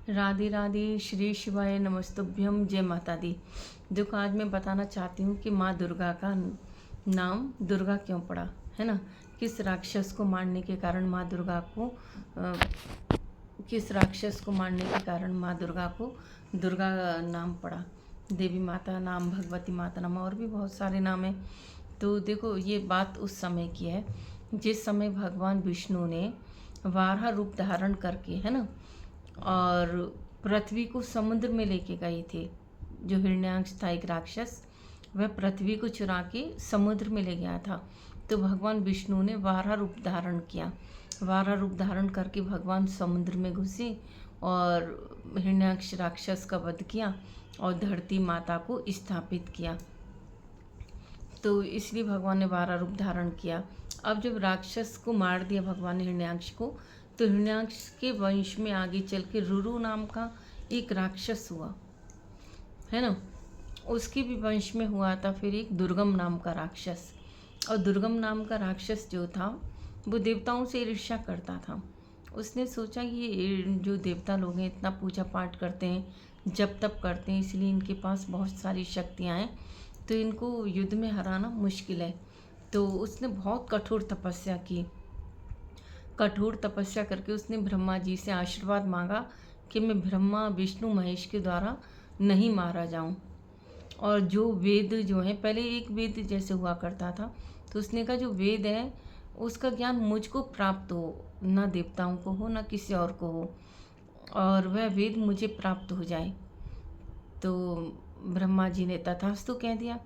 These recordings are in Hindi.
राधे राधे, श्री शिवाय नमस्तुभ्यम, जय माता दी। देखो, आज मैं बताना चाहती हूँ कि माँ दुर्गा का नाम दुर्गा क्यों पड़ा, है ना। किस राक्षस को मारने के कारण माँ दुर्गा को किस राक्षस को मारने के कारण माँ दुर्गा को दुर्गा नाम पड़ा। देवी माता नाम, भगवती माता नाम, और भी बहुत सारे नाम हैं। तो देखो, ये बात उस समय की है जिस समय भगवान विष्णु ने वाराह रूप धारण करके, है ना, और पृथ्वी को समुद्र में लेके गए थे। जो हिरण्याक्ष था एक राक्षस, वह पृथ्वी को चुरा के समुद्र में ले गया था। तो भगवान विष्णु ने वाराह रूप धारण किया। वाराह रूप धारण करके भगवान समुद्र में घुसे और हिरण्याक्ष राक्षस का वध किया और धरती माता को स्थापित किया। तो इसलिए भगवान ने वाराह रूप धारण किया। अब जब राक्षस को मार दिया भगवान ने, हिरण्याक्ष को, तो हिरण्याक्ष के वंश में आगे चल के रुरु नाम का एक राक्षस हुआ, है ना। उसके भी वंश में हुआ था फिर एक दुर्गम नाम का राक्षस। और दुर्गम नाम का राक्षस जो था वो देवताओं से ईर्ष्या करता था। उसने सोचा कि ये जो देवता लोग हैं इतना पूजा पाठ करते हैं, जप तप करते हैं, इसलिए इनके पास बहुत सारी शक्तियाँ हैं, तो इनको युद्ध में हराना मुश्किल है। तो उसने बहुत कठोर तपस्या की। कठोर तपस्या करके उसने ब्रह्मा जी से आशीर्वाद मांगा कि मैं ब्रह्मा विष्णु महेश के द्वारा नहीं मारा जाऊं। और जो वेद जो है, पहले एक वेद जैसे हुआ करता था, तो उसने कहा जो वेद है उसका ज्ञान मुझको प्राप्त हो, ना देवताओं को हो ना किसी और को हो, और वह वेद मुझे प्राप्त हो जाए। तो ब्रह्मा जी ने तथास्तु कह दिया।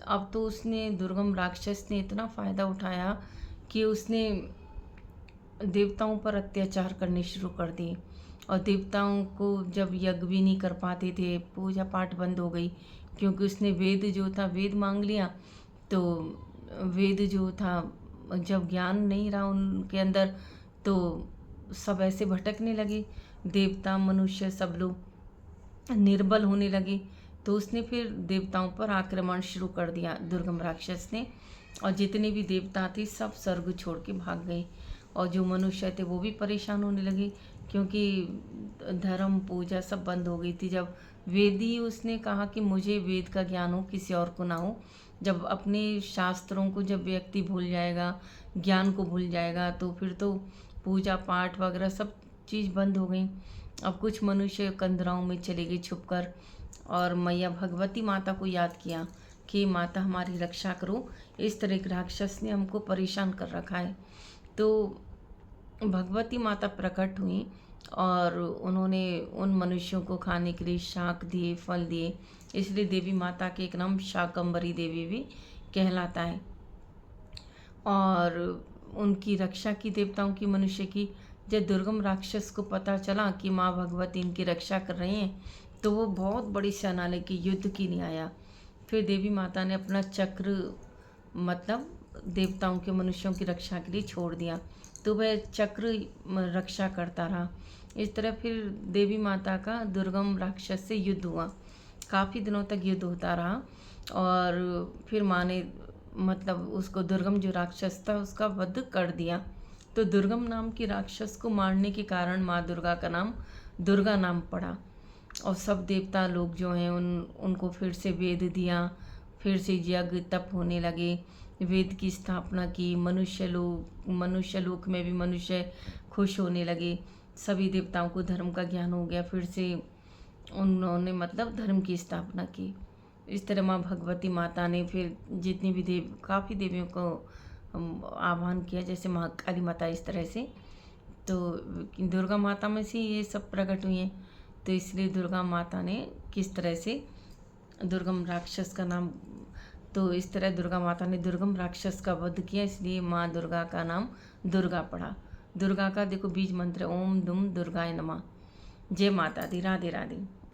अब तो उसने, दुर्गम राक्षस ने इतना फ़ायदा उठाया कि उसने देवताओं पर अत्याचार करने शुरू कर दिए। और देवताओं को जब यज्ञ भी नहीं कर पाते थे, पूजा पाठ बंद हो गई, क्योंकि उसने वेद जो था, वेद मांग लिया। तो वेद जो था, जब ज्ञान नहीं रहा उनके अंदर, तो सब ऐसे भटकने लगे, देवता मनुष्य सब लोग निर्बल होने लगे। तो उसने फिर देवताओं पर आक्रमण शुरू कर दिया दुर्गम राक्षस ने, और जितने भी देवता थे सब स्वर्ग छोड़ के भाग गए। और जो मनुष्य थे वो भी परेशान होने लगे, क्योंकि धर्म पूजा सब बंद हो गई थी। जब वेद ही उसने कहा कि मुझे वेद का ज्ञान हो, किसी और को ना हो। जब अपने शास्त्रों को जब व्यक्ति भूल जाएगा, ज्ञान को भूल जाएगा, तो फिर तो पूजा पाठ वगैरह सब चीज़ बंद हो गई। अब कुछ मनुष्य कंदराओं में चले गए छुपकर, और मैया भगवती माता को याद किया कि माता हमारी रक्षा करो, इस तरह के राक्षस ने हमको परेशान कर रखा है। तो भगवती माता प्रकट हुई और उन्होंने उन मनुष्यों को खाने के लिए शाक दिए, फल दिए। इसलिए देवी माता के एक नाम शाकंभरी देवी भी कहलाता है। और उनकी रक्षा की देवताओं की, मनुष्य की। जब दुर्गम राक्षस को पता चला कि माँ भगवती इनकी रक्षा कर रही हैं, तो वो बहुत बड़ी सेना लेके युद्ध के लिए आया। फिर देवी माता ने अपना चक्र, मतलब देवताओं के, मनुष्यों की रक्षा के लिए छोड़ दिया, तो वह चक्र रक्षा करता रहा। इस तरह फिर देवी माता का दुर्गम राक्षस से युद्ध हुआ। काफ़ी दिनों तक युद्ध होता रहा, और फिर माँ ने, मतलब उसको, दुर्गम जो राक्षस था उसका वध कर दिया। तो दुर्गम नाम की राक्षस को मारने के कारण माँ दुर्गा का नाम दुर्गा नाम पड़ा। और सब देवता लोग जो हैं उनको फिर से वेद दिया, फिर से यज्ञ तप होने लगे, वेद की स्थापना की। मनुष्य लोक में भी मनुष्य खुश होने लगे। सभी देवताओं को धर्म का ज्ञान हो गया, फिर से उन्होंने, मतलब, धर्म की स्थापना की। इस तरह माँ भगवती माता ने फिर जितनी भी काफ़ी देवियों को आह्वान किया, जैसे माँ काली माता, इस तरह से। तो दुर्गा माता में से ये सब प्रकट हुई हैं। तो इसलिए दुर्गा माता ने किस तरह से दुर्गम राक्षस का नाम, तो इस तरह दुर्गा माता ने दुर्गम राक्षस का वध किया, इसलिए माँ दुर्गा का नाम दुर्गा पड़ा। दुर्गा का देखो बीज मंत्र ओम दुम दुर्गाय नमः। जय माता दी। राधे राधे।